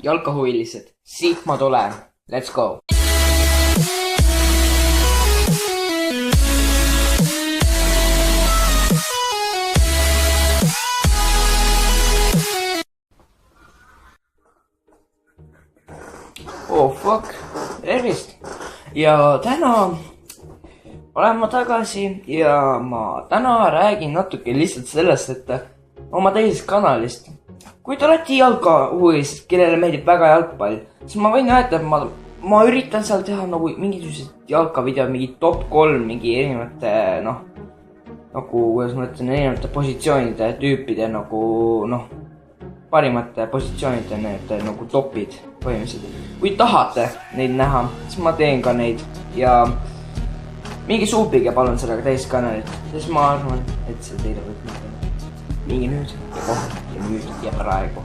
jalkahuvilised, siit ma tulen. Let's go! Oh fuck, tervist! Ja täna olen ma tagasi ja ma täna räägin natuke lihtsalt sellest, et oma teisest kanalist. Kui te olete jalkahuvilised, kellele meeldib väga jalgpall, siis ma võin öelda, et ma üritan seal teha nagu mingisugused jalkavideod, mingi top 3, mingi erinevate, nagu, kuidas ma ütlen, erinevate positsioonide tüüpide nagu, parimate positsioonide need nagu topid põhimõtteliselt. Kui tahate neid näha, siis ma teen ka neid ja mingi suupige palun sellega teist kanalit, sest ma arvan, et see teile võib mõelda. Mingi nüüd ja kohe ja nüüd ja praegu.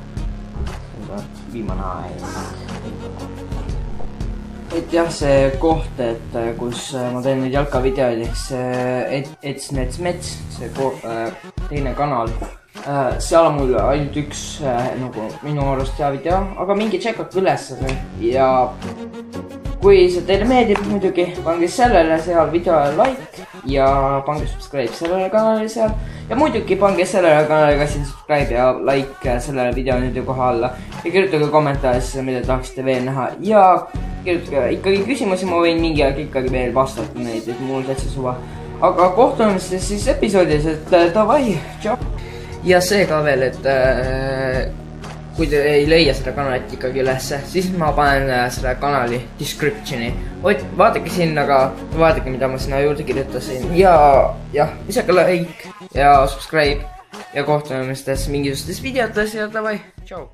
Nüüd on viimane aeg. Et jah, see koht, et kus ma teen neid jalkavideoid, eks Etsnetsmets, see teine kanal. Seal on mul ainult üks nagu minu arust hea video, aga mingi tšekkake üles ja kui see teile meeldib muidugi, pange sellele seal videole like ja pange subscribe sellele kanalile seal ja muidugi pange sellele kanalile ka siin subscribe ja like sellele videole nüüd kohe alla ja kirjutage kommentaaris, mida tahaksite veel näha ja kirjutage ikkagi küsimusi, ma võin mingi aeg ikkagi veel vastata neid, et mul täitsa suva. Aga kohtume siis episoodis, et davai, tšau! Ja see ka veel, et kui te ei leia seda kanalit ikkagi ülesse, siis ma panen selle kanali descriptioni. Vaadake sinna ka, vaadake mida ma sinna juurde kirjutasin ja jah, visake like ja subscribe ja kohtume mingisugustes videotes ja davai, tšau!